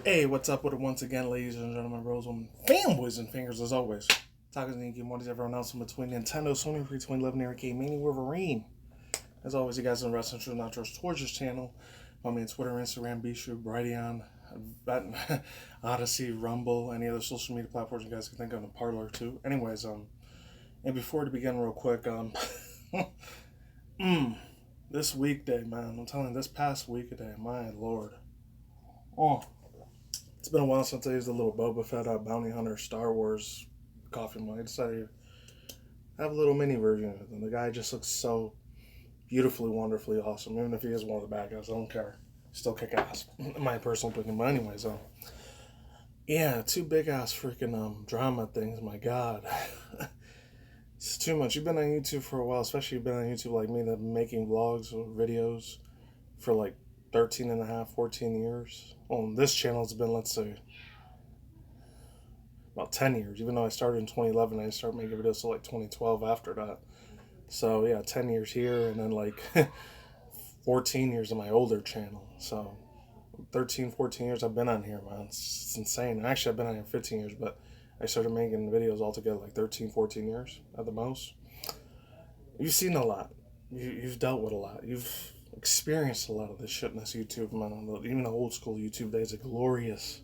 Hey, what's up with it once again, ladies and gentlemen, bros, fanboys and fingers as always. Talking to MannyTendoWolverine, everyone else in between Nintendo, Sony, Free 2011 era game, MannyWolverine. As always, you guys in the Wrestling Truth Not Trust towards this channel. Follow me on Twitter, Instagram, Bshoot, Brighteon, Odyssey, Rumble, any other social media platforms you guys can think of, and Parlor too. Anyways, and before to begin real quick, this weekday, man, I'm telling you, this past weekday, my lord. Oh. It's been a while since I used a little Boba Fett Bounty Hunter Star Wars coffee mug. I decided to have a little mini version of it. And the guy just looks so beautifully, wonderfully awesome. Even if he is one of the bad guys, I don't care. Still kick ass. My personal opinion. But anyways, yeah, two big ass freaking drama things. My God. It's too much. You've been on YouTube for a while, especially you've been on YouTube like me, that making vlogs or videos for like 13 and a half, 14 years. On this channel, it's been, let's say, about 10 years. Even though I started in 2011, I started making videos till like 2012 after that. So yeah, 10 years here, and then like 14 years on my older channel. So 13, 14 years I've been on here, man. It's insane. Actually, I've been on here 15 years, but I started making videos altogether like 13, 14 years at the most. You've seen a lot. You've dealt with a lot. You've experienced a lot of this shit in this YouTube, man. Even the old school YouTube days, the glorious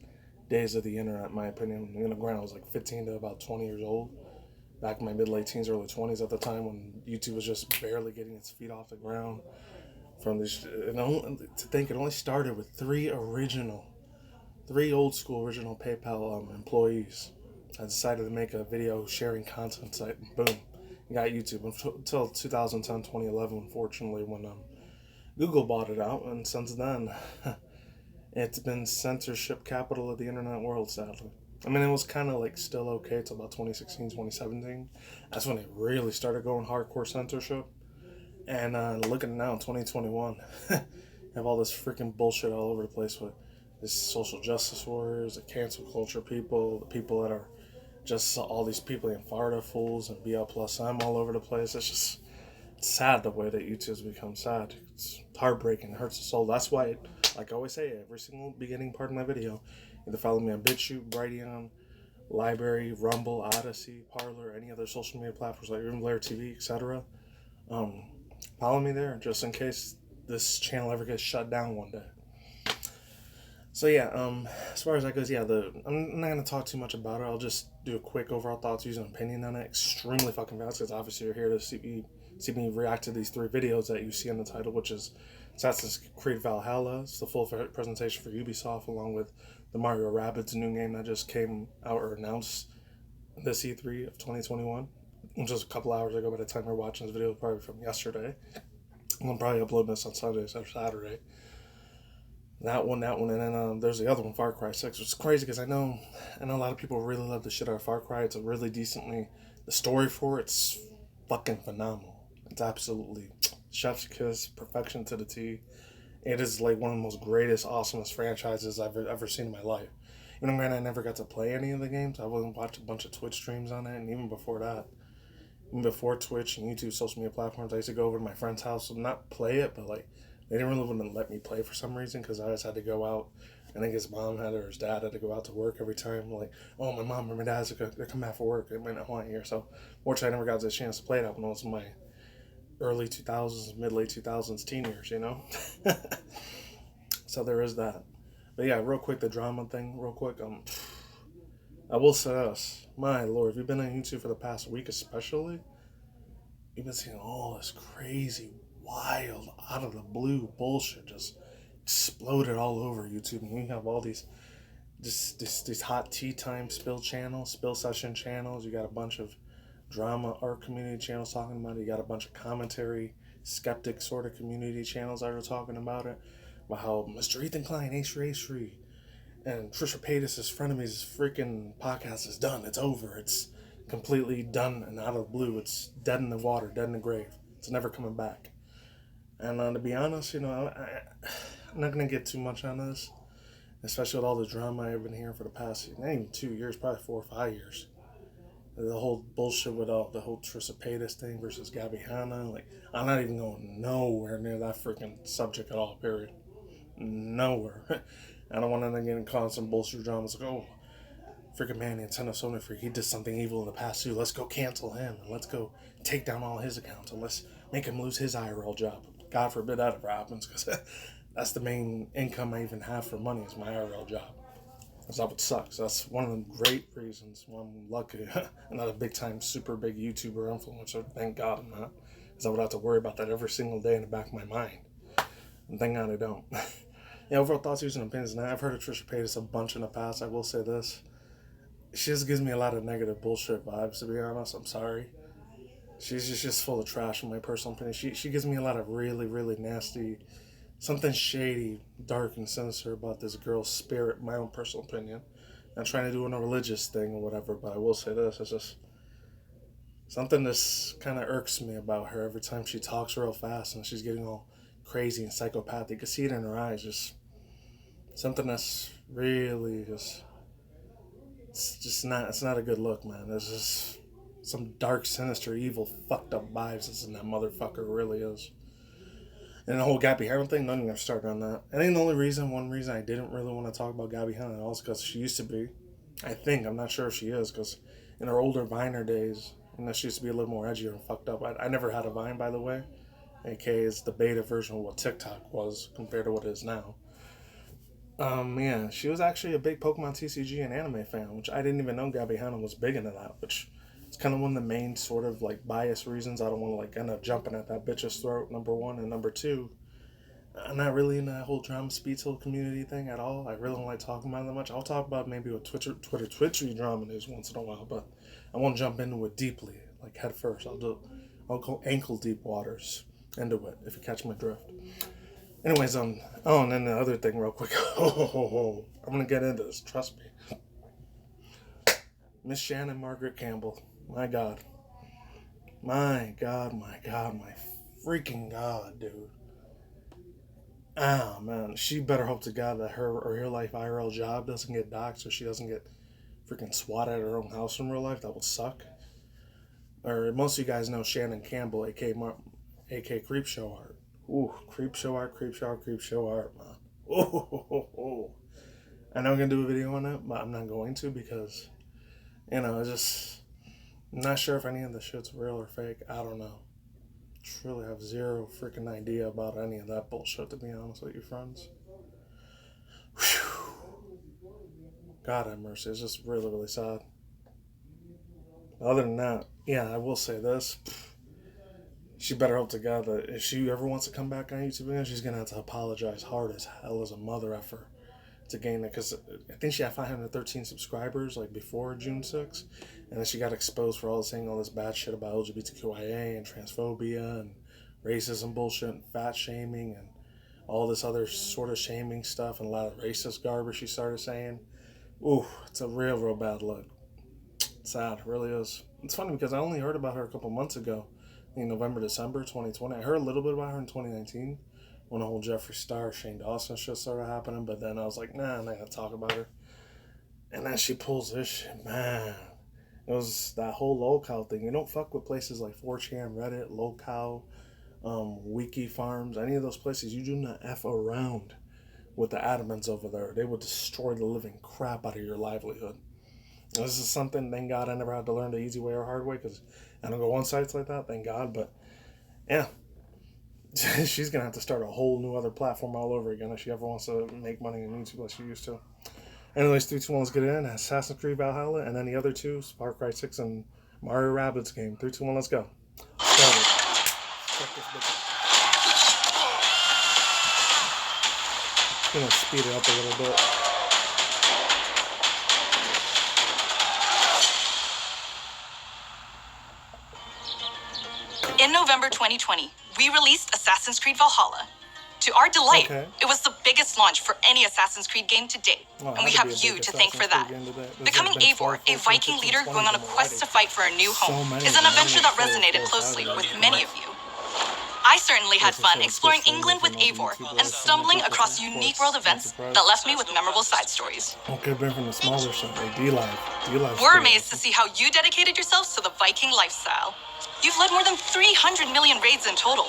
days of the internet, in my opinion. You know, granted, I was like 15 to about 20 years old, back in my mid-late teens, early 20s at the time when YouTube was just barely getting its feet off the ground. From this, to think it only started with three old school original PayPal employees. I decided to make a video sharing content site, and boom, you got YouTube until 2010, 2011, unfortunately, when Google bought it out, and since then, it's been censorship capital of the internet world, sadly. I mean, it was kind of like still okay till about 2016, 2017. That's when it really started going hardcore censorship. And looking now in 2021, have all this freaking bullshit all over the place with this social justice warriors, the cancel culture people, the people that are just all these people in Florida fools and BL plus M all over the place. It's sad the way that YouTube's become sad. It's heartbreaking. It hurts the soul. That's why, like I always say, every single beginning part of my video, either follow me on BitChute, Brighteon, Library, Rumble, Odyssey, Parlor, any other social media platforms like even Blair TV, etc. Follow me there just in case this channel ever gets shut down one day. So yeah, as far as that goes, yeah, I'm not gonna talk too much about it. I'll just do a quick overall thoughts, use an opinion on it. Extremely fucking fast, because obviously you're here to see me react to these three videos that you see in the title, which is Assassin's Creed Valhalla. It's the full presentation for Ubisoft, along with the Mario Rabbids new game that just came out or announced this E3 of 2021, which was a couple hours ago by the time we're watching this video, probably from yesterday. I'm probably uploading this on Sunday or Saturday. That one, and then there's the other one, Far Cry 6, which is crazy because I know a lot of people really love the shit out of Far Cry. It's a really decently, the story for it's fucking phenomenal. It's absolutely chef's kiss, perfection to the T. It is like one of the most greatest, awesomest franchises I've ever seen in my life. You know, man, I never got to play any of the games. I would watch a bunch of Twitch streams on it, and even before that, even before Twitch and YouTube social media platforms, I used to go over to my friend's house and not play it, but like they didn't really want to let me play for some reason because I always had to go out. I think his mom had or his dad had to go out to work every time. Like, oh, my mom or my dad's they're coming back for work. They might not want here. So, fortunately, I never got the chance to play it when I was in my early 2000s, mid-late 2000s teen years, you know? So there is that. But yeah, real quick, the drama thing, real quick. I will say this. My lord, if you've been on YouTube for the past week especially, you've been seeing all this crazy, wild, out of the blue bullshit just exploded all over YouTube. And you have all these hot tea time spill channels, spill session channels. You got a bunch of drama art community channels talking about it. You got a bunch of commentary, skeptic sort of community channels that are talking about it. About how Mr. Ethan Klein, H3, and Trisha Paytas' Frenemies freaking podcast is done. It's over. It's completely done and out of the blue. It's dead in the water, dead in the grave. It's never coming back. And to be honest, you know, I'm not going to get too much on this, especially with all the drama I've been hearing for the past, not even 2 years, probably 4 or 5 years. The whole bullshit with the whole Trisha Paytas thing versus Gabby Hanna. Like, I'm not even going nowhere near that freaking subject at all, period. Nowhere. I don't want to get in constant bullshit dramas like, oh, freaking MannytendoSonyfanshow, he did something evil in the past too. Let's go cancel him, and let's go take down all his accounts, and let's make him lose his IRL job. God forbid that ever happens, because that's the main income I even have for money is my IRL job. That's what sucks. That's one of the great reasons why I'm lucky. I'm not a big time, super big YouTuber influencer. Thank God I'm not, because I would have to worry about that every single day in the back of my mind. And thank God I don't. Yeah, overall thoughts, views, and opinions. Now, I've heard of Trisha Paytas a bunch in the past. I will say this. She just gives me a lot of negative bullshit vibes, to be honest. I'm sorry. She's just full of trash, in my personal opinion. She gives me a lot of really, really nasty, something shady, dark, and sinister about this girl's spirit, my own personal opinion. Not trying to do a religious thing or whatever, but I will say this. It's just something that's kind of irks me about her every time she talks real fast and she's getting all crazy and psychopathic. You can see it in her eyes. Just something that's really just... It's not a good look, man. There's just some dark, sinister, evil, fucked up vibes that's in that motherfucker. It really is. And the whole Gabby Heron thing, none of them started on that. I think the only one reason I didn't really want to talk about Gabby Heron at all is because she used to be, I'm not sure if she is, because in her older Viner days, she used to be a little more edgier and fucked up. I never had a Vine, by the way. AK is the beta version of what TikTok was compared to what it is now. Yeah, she was actually a big Pokemon TCG and anime fan, which I didn't even know Gabby Hanna was big into that, which is kind of one of the main sort of like bias reasons I don't want to like end up jumping at that bitch's throat, number one, and number two, I'm not really in that whole drama speedsel community thing at all. I really don't like talking about it that much. I'll talk about maybe what Twitchy drama is once in a while, but I won't jump into it deeply, like head first. I'll go ankle deep waters into it, if you catch my drift. Anyways, and then the other thing real quick. I'm going to get into this, trust me. Miss Shannon Margaret Campbell. My God. My freaking God, dude. Ah, man. She better hope to God that her real life IRL job doesn't get doxxed or she doesn't get freaking swatted at her own house in real life. That would suck. Or most of you guys know Shannon Campbell, a.k.a. Creepshow Art. Ooh, Creepshow Art, man. Oh. I know I'm going to do a video on it, but I'm not going to because, I'm not sure if any of the shit's real or fake. I don't know. Truly have zero freaking idea about any of that bullshit, to be honest with you, friends. Whew. God have mercy. It's just really, really sad. Other than that, yeah, I will say this. She better hope to God that if she ever wants to come back on YouTube again, she's going to have to apologize hard as hell as a mother effer to gain it. Because I think she had 513 subscribers like before June 6th. And then she got exposed for saying all this bad shit about LGBTQIA and transphobia and racism bullshit and fat shaming and all this other sort of shaming stuff and a lot of racist garbage she started saying. Ooh, it's a real bad look. It's sad, it really is. It's funny because I only heard about her a couple months ago. In November, December 2020. I heard a little bit about her in 2019 when the whole Jeffree Star, Shane Dawson shit started happening, but then I was like, nah, I'm not gonna talk about her. And then she pulls this shit, man. It was that whole locale thing. You don't fuck with places like 4chan, Reddit, locale, wiki farms, any of those places. You do not F around with the admins over there. They will destroy the living crap out of your livelihood. And this is something, thank God, I never had to learn the easy way or hard way because I don't go on sites like that, thank God. But yeah, she's going to have to start a whole new other platform all over again if she ever wants to make money on YouTube like she used to. Anyways, 3, 2, 1, let's get it in. Assassin's Creed Valhalla, and then the other two, Far Cry 6 and Mario Rabbids game. 3, 2, 1, let's go. Start it. Check this bitch out. I'm going to speed it up a little bit. In November 2020, we released Assassin's Creed Valhalla. To our delight, It was the biggest launch for any Assassin's Creed game to date, and we have you to thank for that. Becoming Eivor, a Viking leader going on a quest to fight for a new home, is an adventure that resonated closely with many of you. I certainly had fun exploring England with Eivor and stumbling across unique world events that left me with memorable side stories. Okay, been from the smaller side, D-Live. We're amazed to see how you dedicated yourselves to the Viking lifestyle. You've led more than 300 million raids in total,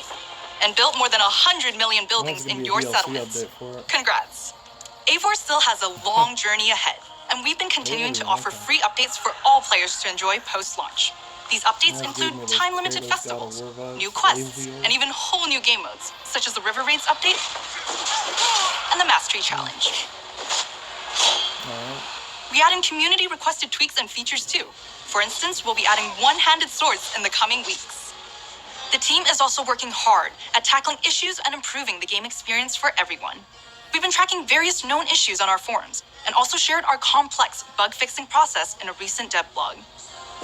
and built more than 100 million buildings in your settlements. Congrats. Eivor still has a long journey ahead, and we've been continuing to offer free updates for all players to enjoy post-launch. These updates include time-limited festivals, new quests, and even whole new game modes, such as the River Raids update and the Mastery Challenge. We add in community-requested tweaks and features too. For instance, we'll be adding one-handed swords in the coming weeks. The team is also working hard at tackling issues and improving the game experience for everyone. We've been tracking various known issues on our forums, and also shared our complex bug-fixing process in a recent dev blog.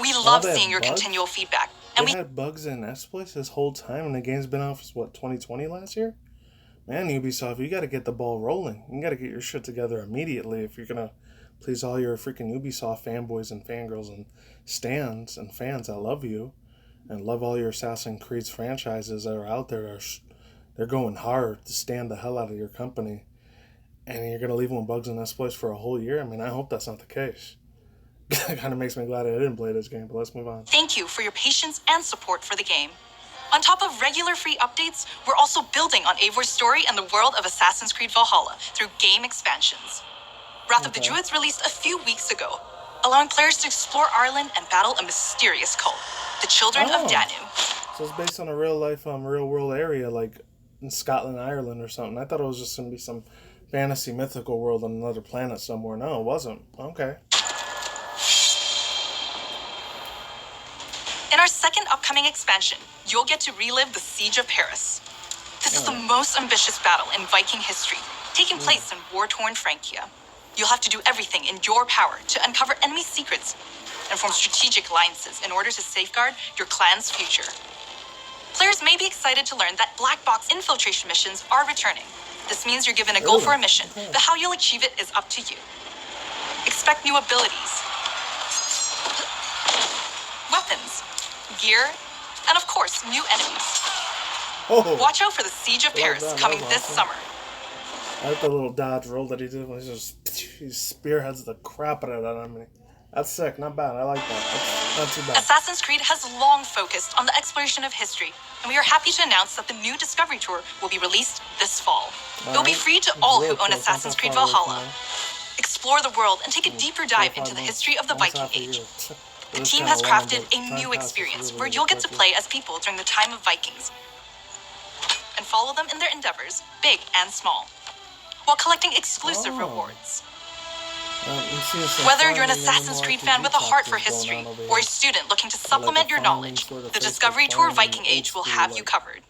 We love seeing your continual feedback. And we had bugs in exploits this whole time, and the game's been out since, what, 2020 last year? Man, Ubisoft, you gotta get the ball rolling. You gotta get your shit together immediately if you're gonna please all your freaking Ubisoft fanboys and fangirls and stans and fans that love you and love all your Assassin's Creed franchises that are out there. They're going hard to stand the hell out of your company. And you're gonna leave them with bugs and exploits for a whole year? I mean, I hope that's not the case. It kind of makes me glad I didn't play this game, but let's move on. Thank you for your patience and support for the game. On top of regular free updates, we're also building on Eivor's story and the world of Assassin's Creed Valhalla through game expansions. Wrath of the Druids released a few weeks ago, allowing players to explore Ireland and battle a mysterious cult, the Children of Danu. So it's based on a real-life, real-world area, like in Scotland, Ireland or something. I thought it was just going to be some fantasy mythical world on another planet somewhere. No, it wasn't. Okay. In our second upcoming expansion, you'll get to relive the Siege of Paris. This is the most ambitious battle in Viking history, taking place in war-torn Francia. You'll have to do everything in your power to uncover enemy secrets and form strategic alliances in order to safeguard your clan's future. Players may be excited to learn that black box infiltration missions are returning. This means you're given a goal for a mission, but how you'll achieve it is up to you. Expect new abilities, weapons, gear, and of course, new enemies. Watch out for the Siege of Paris coming this summer. I like the little dodge roll that he did when he spearheads the crap out of that enemy. That's sick, not bad. I like that. That's not too bad. Assassin's Creed has long focused on the exploration of history, and we are happy to announce that the new Discovery Tour will be released this fall. It will be free to all who own Assassin's Creed Valhalla. Explore the world and take a deeper dive into the history of the Viking Age. The team has crafted a new experience where you'll get to play as people during the time of Vikings and follow them in their endeavors, big and small, while collecting exclusive rewards. Whether you're an Assassin's Creed fan with a heart for history or a student looking to supplement your knowledge, the Discovery Tour Viking Age will have you covered.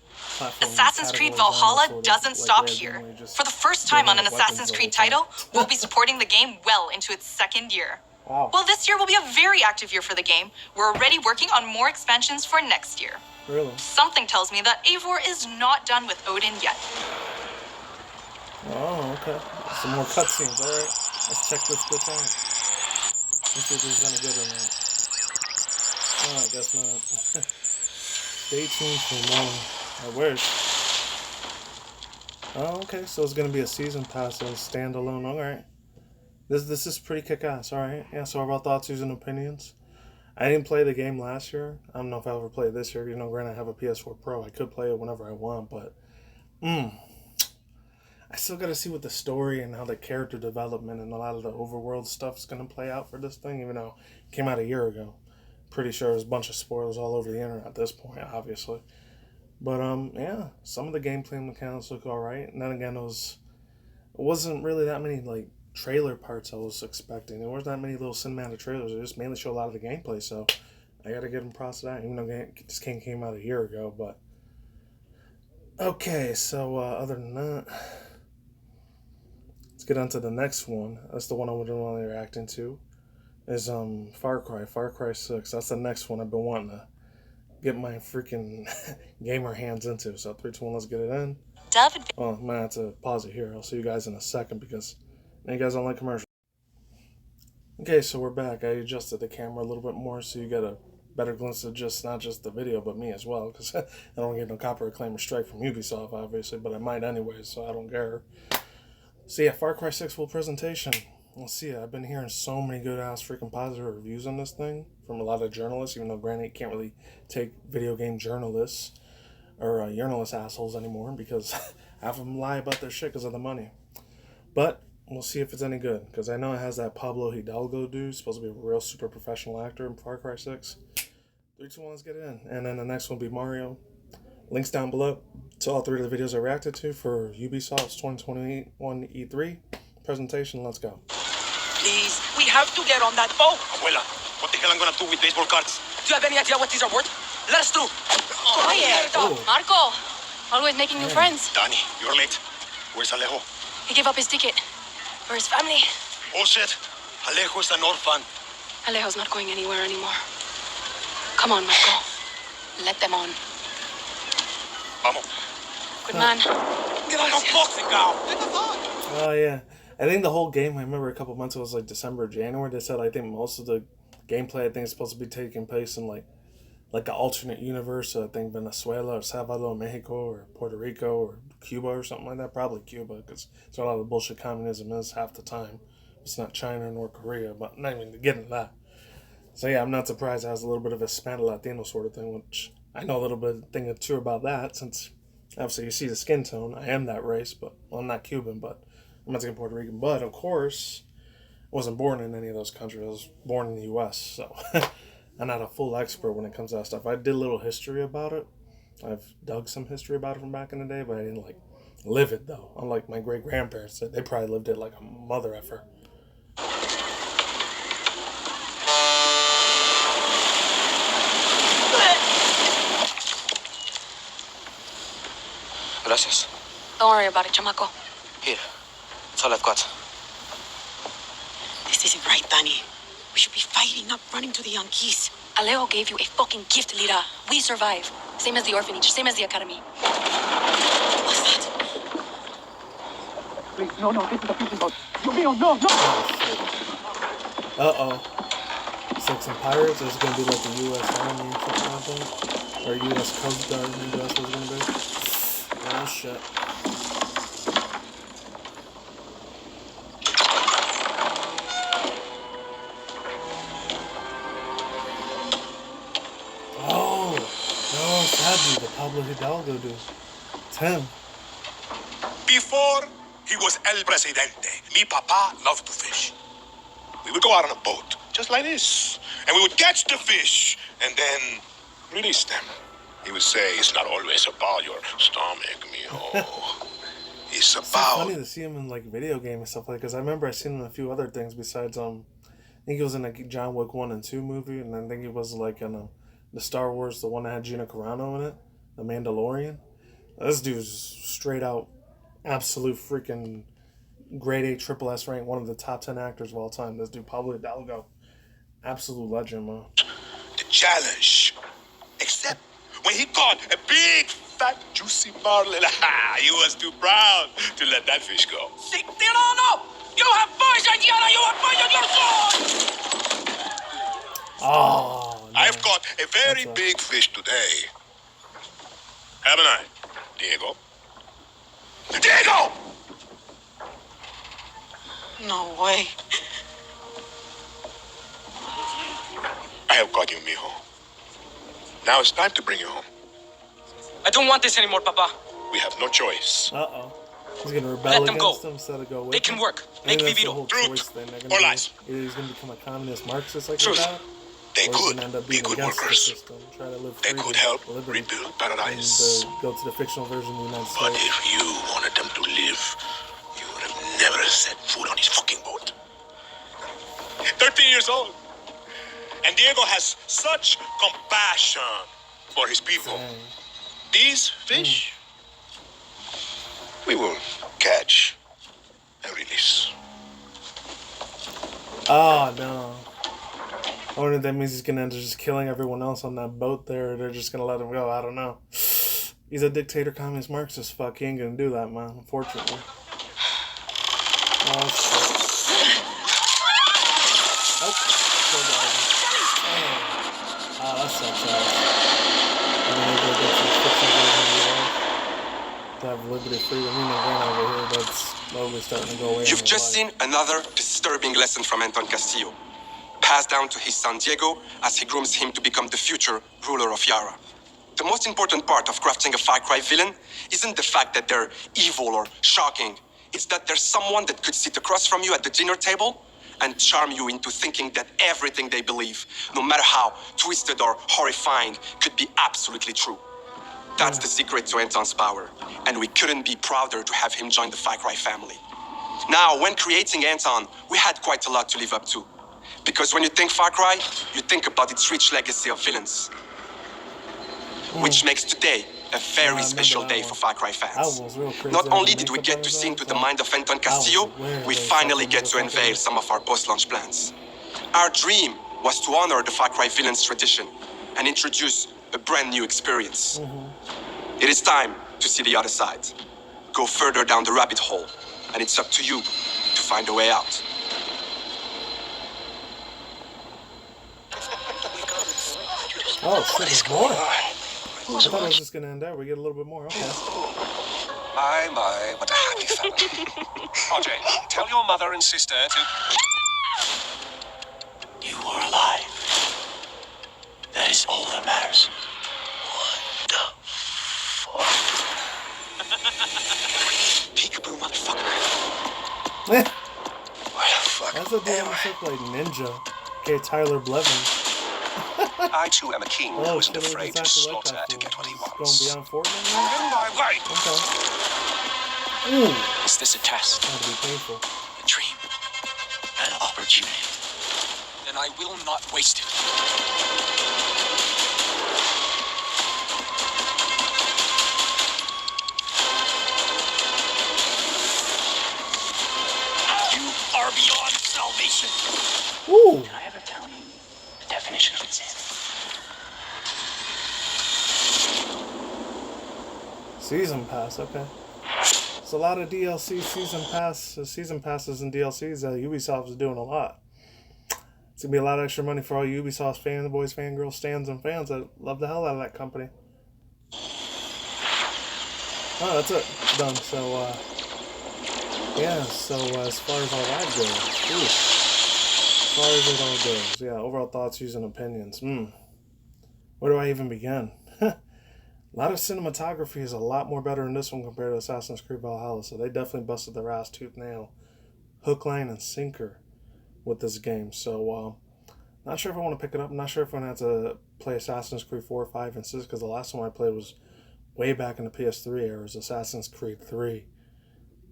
Assassin's Creed Valhalla doesn't stop here. For the first time on an Assassin's Creed title, we'll be supporting the game well into its second year. Well, this year will be a very active year for the game. We're already working on more expansions for next year. Really? Something tells me that Eivor is not done with Odin yet. Oh, okay. Some more cutscenes, alright. Let's check this bitch out. Let's see if this is gonna get or not. Oh, I guess not. Stay tuned for more. I wish. Oh, okay, so it's gonna be a season pass as standalone, alright. This is pretty kick-ass, alright. Yeah, so our thoughts, views, and opinions. I didn't play the game last year. I don't know if I'll ever play it this year. You know, granted, I have a PS4 Pro. I could play it whenever I want, but... I still got to see what the story and how the character development and a lot of the overworld stuff is going to play out for this thing, even though it came out a year ago. Pretty sure there's a bunch of spoilers all over the internet at this point, obviously. But, yeah, some of the gameplay mechanics look alright. And then again, it wasn't really that many, like, trailer parts I was expecting. There wasn't that many little cinematic trailers. They just mainly show a lot of the gameplay, so I got to give them props to that, even though this game came out a year ago, but... Okay, so, other than that... Let's get on to the next one. That's the one I would want to react into. Is Far Cry 6. That's the next one I've been wanting to get my freaking gamer hands into. So 3, 2, 1, let's get it in. Well, I'm gonna have to pause it here. I'll see you guys in a second because you guys don't like commercials. Okay, so we're back. I adjusted the camera a little bit more so you get a better glimpse of not just the video but me as well, because I don't get no copyright claim or strike from Ubisoft obviously, but I might anyway, so I don't care. So yeah, Far Cry 6 full presentation. Let's see, I've been hearing so many good ass freaking positive reviews on this thing from a lot of journalists, even though granted you can't really take video game journalists or journalist assholes anymore because half of them lie about their shit because of the money. But we'll see if it's any good. Because I know it has that Pablo Hidalgo dude, supposed to be a real super professional actor in Far Cry 6. 3, 2, 1, let's get it in. And then the next one will be Mario. Links down below to all 3 of the videos I reacted to for Ubisoft's 2021 E3 presentation. Let's go. Please, we have to get on that boat. Abuela, what the hell I'm gonna do with baseball cards? Do you have any idea what these are worth? Let us through. Quiet. Oh. Marco, always making new friends. Danny, you're late. Where's Alejo? He gave up his ticket for his family. Bullshit. Alejo is an orphan. Alejo's not going anywhere anymore. Come on, Marco. Let them on. Vamos. Good man. Get on boxing out. Oh, yeah. I think the whole game, I remember a couple months ago, it was like December, January. They said, I think most of the gameplay, I think, is supposed to be taking place in like an alternate universe. So I think Venezuela or Salvador, Mexico, or Puerto Rico, or Cuba, or something like that. Probably Cuba, because that's where a lot of the bullshit communism is half the time. It's not China nor Korea, but not even getting that. So yeah, I'm not surprised it has a little bit of a Spanish Latino sort of thing, which I know a little bit thing or two about that, since obviously you see the skin tone. I am that race, but well, I'm not Cuban, but I'm Mexican, Puerto Rican. But of course, I wasn't born in any of those countries. I was born in the U.S., so I'm not a full expert when it comes to that stuff. I did a little history about it. I've dug some history about it from back in the day, but I didn't like live it though. Unlike my great grandparents, they probably lived it like a mother effer. Gracias. Don't worry about it, chamaco. Here. That's all I've got. This isn't right, Danny. We should be fighting, not running to the Yankees. Alejo gave you a fucking gift, Lira. We survive. Same as the orphanage, same as the academy. What's that? Please, no, this is a fishing boat. No. Uh-oh. It's like some pirates, or is it going to be like the U.S. Army or something like that? Or U.S. Coast Guard, maybe that's what it's going to be? Oh, shit. Oh! No, it's that dude, the Pablo Hidalgo dude. It's him. Before he was El Presidente, mi papa loved to fish. We would go out on a boat, just like this, and we would catch the fish, and then release them. He would say, it's not always about your stomach, mijo. It's so about... funny to see him in, like, video game and stuff like that, because I remember I seen him in a few other things besides, I think he was in a John Wick 1 and 2 movie, and I think he was, like, in the Star Wars, the one that had Gina Carano in it, The Mandalorian. This dude's straight out, absolute freaking grade A triple S rank, one of the top 10 actors of all time. This dude, Pablo Hidalgo, absolute legend, man. The challenge. Except when he caught a big, fat, juicy marlin, he was too proud to let that fish go. Tirano! You have poisoned Yana! You have poisoned your sword! Oh, man. I've caught a very big fish today. Haven't I, Diego? Diego! No way. I have caught you, mijo. Now it's time to bring you home. I don't want this anymore, Papa. We have no choice. Uh-oh. He's going to rebel Let them against go. him instead of go with They can him. work. I Make think me that's the Vito. whole Truth choice thing. They're or gonna lies? Either he's going to become a communist Marxist like Truth. his dad, They or he's could going to end up be being good against the workers. system, try to live They freedom, could help liberty, rebuild and paradise. go to the fictional version of the United But States. if you wanted them to live, you would have never set foot on his fucking boat. 13 years old. And Diego has such compassion for his people. Dang. These fish, we will catch and release. Oh, no. I wonder if that means he's going to end up just killing everyone else on that boat there, or they're just going to let him go. I don't know. He's a dictator, communist, Marxist. Fuck, he ain't going to do that, man, unfortunately. Oh, shit. Oh, poor dog. Oh, that sucks ass. And then they go get some fictional version of the world to have liberty, freedom. You know, right over here, that's slowly starting to go away. You've just seen another disturbing lesson from Anton Castillo, passed down to his son Diego as he grooms him to become the future ruler of Yara. The most important part of crafting a Far Cry villain isn't the fact that they're evil or shocking. It's that there's someone that could sit across from you at the dinner table and charm you into thinking that everything they believe, no matter how twisted or horrifying, could be absolutely true. That's the secret to Anton's power, and we couldn't be prouder to have him join the Farcry family. Now, when creating Anton, we had quite a lot to live up to. Because when you think Far Cry, you think about its rich legacy of villains. Which makes today a very special day for Far Cry fans. Not only did we get to see into the mind of Anton Castillo, we finally get to unveil some of our post-launch plans. Our dream was to honor the Far Cry villains tradition and introduce a brand new experience. It is time to see the other side. Go further down the rabbit hole, and it's up to you to find a way out. Oh, shit, there's more. I thought it was just gonna end there. We get a little bit more. Okay. My, what a happy family. RJ, tell your mother and sister to... You are alive. That is all that matters. What the fuck? Peekaboo, motherfucker. Where the fuck? That's a damn look like Ninja. Okay, Tyler Blevins. I too am a king who isn't afraid to slaughter to get what he wants. Going beyond Fortnite now? In my way. Okay. Ooh. Is this a test? That'd be painful. A dream? An opportunity? Then I will not waste it. You are beyond salvation. Ooh. Did I ever tell you the definition of insanity? Season pass, okay. It's a lot of DLC season passes and DLCs that Ubisoft is doing a lot. It's gonna be a lot of extra money for all Ubisoft fanboys, fangirls, stans, and fans that love the hell out of that company. Oh, that's it. Done. So, yeah, so as far as all that goes, as far as it all goes, yeah, overall thoughts, views, and opinions. Where do I even begin? A lot of cinematography is a lot more better in this one compared to Assassin's Creed Valhalla, so they definitely busted their ass tooth nail, hook, line, and sinker with this game. So, not sure if I want to pick it up. I'm not sure if I'm going to have to play Assassin's Creed 4, 5, and 6, because the last one I played was way back in the PS3 era. It was Assassin's Creed 3.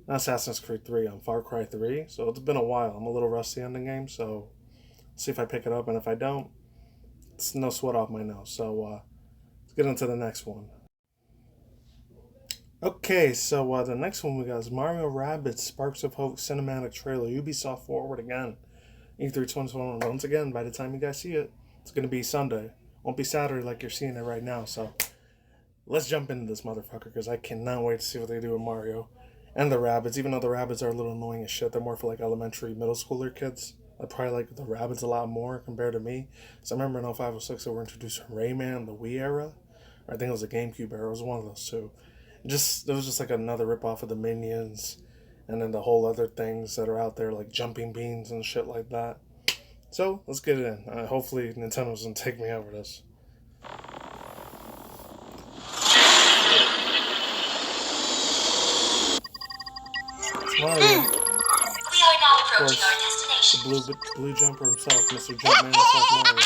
Not Assassin's Creed 3, Far Cry 3. So it's been a while. I'm a little rusty on the game, so see if I pick it up, and if I don't, it's no sweat off my nose. So, let's get into the next one. Okay, so the next one we got is Mario Rabbids Sparks of Hope cinematic trailer. Ubisoft forward again. E3 2021. Once again, by the time you guys see it, it's going to be Sunday. Won't be Saturday like you're seeing it right now. So let's jump into this motherfucker, because I cannot wait to see what they do with Mario and the Rabbids. Even though the Rabbids are a little annoying as shit, they're more for like elementary, middle schooler kids. I probably like the Rabbids a lot more compared to me. So I remember in 0506 they were introducing Rayman, the Wii era. Or I think it was the GameCube era. It was one of those two. It was just like another ripoff of the Minions, and then the whole other things that are out there like jumping beans and shit like that. So let's get it in. Hopefully Nintendo doesn't take me over this. It's Mario. We are now approaching our destination. The blue jumper himself, Mr. Jumpman himself, Mario.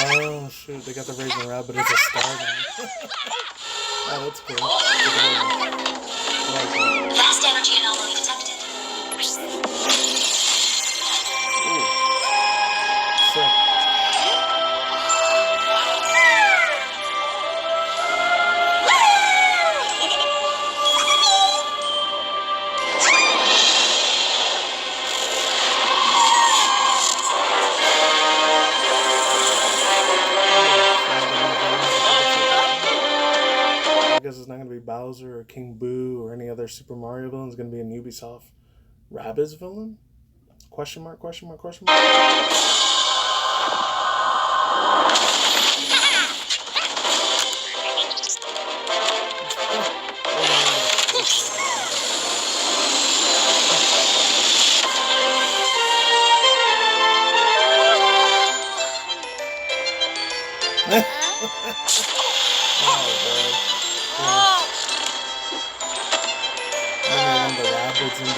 Oh shoot, they got the Raging Rabbit as a star now. Oh, that's cool. Fast energy anomaly detected. Ooh. Sick. I guess it's not going to be Bowser or King Boo or any other Super Mario villain. It's going to be a Ubisoft Rabbids villain? Question mark, question mark, question mark? And then the Rabbids into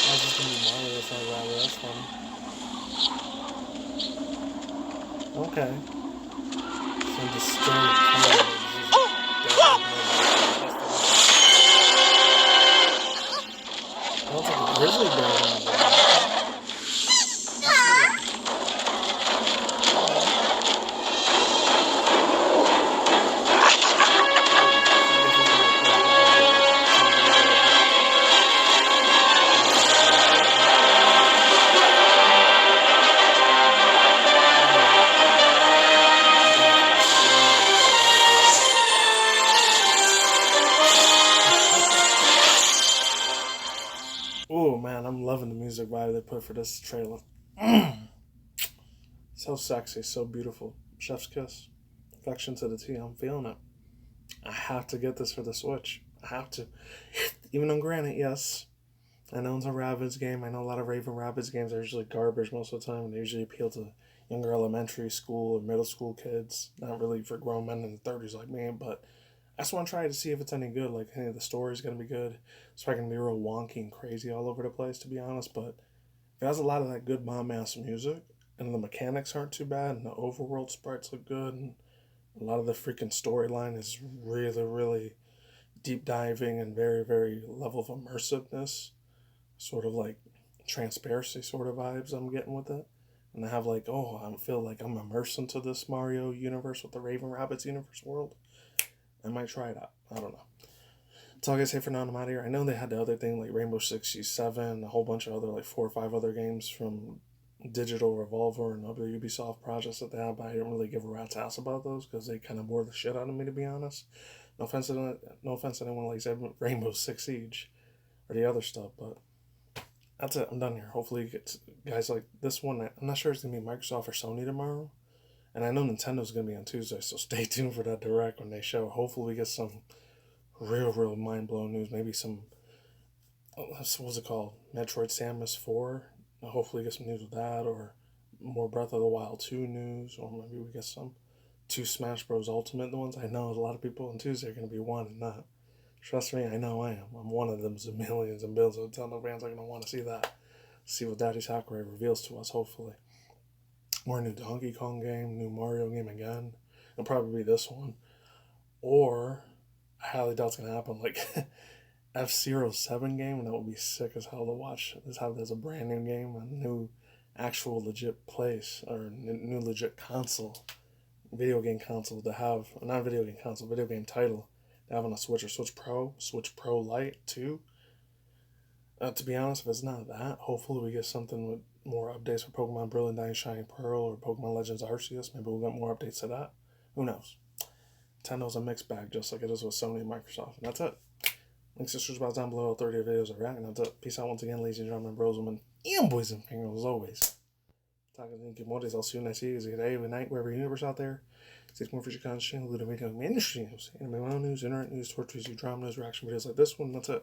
that's just gonna be Mario, that's not Rabbit, that's funny. Okay. Some disturbed colors. That looks like a grizzly bear around there. Oh man, I'm loving the music vibe they put for this trailer. So sexy, so beautiful. Chef's kiss. Affection to the T. I'm feeling it. I have to get this for the Switch. I have to. Even on granted, yes. I know it's a Rabbids game. I know a lot of Raven Rabbids games are usually garbage most of the time. They usually appeal to younger elementary school or middle school kids. Not really for grown men in the 30s like me, but I just want to try to see if it's any good. Like, hey, the story's going to be good. It's probably going to be real wonky and crazy all over the place, to be honest. But it has a lot of that good bomb-ass music, and the mechanics aren't too bad, and the overworld sprites look good, and a lot of the freaking storyline is really, really deep diving and very, very level of immersiveness. Sort of like transparency sort of vibes I'm getting with it. And I have like, oh, I feel like I'm immersed into this Mario universe with the Raven Rabbids universe world. I might try it out. I don't know. That's all I gotta say for now. I'm out of here. I know they had the other thing like Rainbow Six Siege 7, a whole bunch of other like 4 or 5 other games from Digital Revolver and other Ubisoft projects that they have, but I didn't really give a rat's ass about those because they kind of bore the shit out of me, to be honest. No offense to anyone like said Rainbow Six Siege or the other stuff, but that's it. I'm done here. Hopefully you get guys like this one. I'm not sure it's going to be Microsoft or Sony tomorrow. And I know Nintendo's going to be on Tuesday, so stay tuned for that direct when they show. Hopefully we get some real mind-blowing news. Maybe some, what's it called? Metroid Samus 4. Hopefully get some news with that, or more Breath of the Wild 2 news, or maybe we get some 2 Smash Bros. Ultimate ones. I know a lot of people on Tuesday are going to be wanting that. Trust me, I know I am. I'm one of them millions and billions of Nintendo fans are going to want to see that. See what Daddy Sakurai reveals to us, hopefully. Or a new Donkey Kong game, new Mario game again. It'll probably be this one. Or, I highly doubt it's going to happen, like F-Zero 7 game, and that would be sick as hell to watch. This have as a brand new game, a new actual legit place, or new legit console, video game console to have, not video game console, video game title, to have on a Switch or Switch Pro Lite too. To be honest, if it's not that, hopefully we get something with more updates for Pokemon Brilliant Diamond Shining Pearl or Pokemon Legends Arceus. Maybe we'll get more updates to that. Who knows? Nintendo's a mixed bag, just like it is with Sony and Microsoft. And that's it. Links to search box down below. 30 videos are back. And that's it. Peace out once again, ladies and gentlemen, bros, women, and boys and girls, as always. Talking to good mornings. I'll see you next week. Good day, good night, wherever universe out there. Six more future content, including video game industry news, anime news, internet news, torture news, drama news, reaction videos like this one. That's it.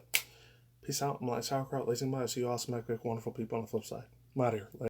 Peace out. I'm like Sauerkraut, Lazy Bye. See you awesome, epic, wonderful people on the flip side. I'm out of here. Later.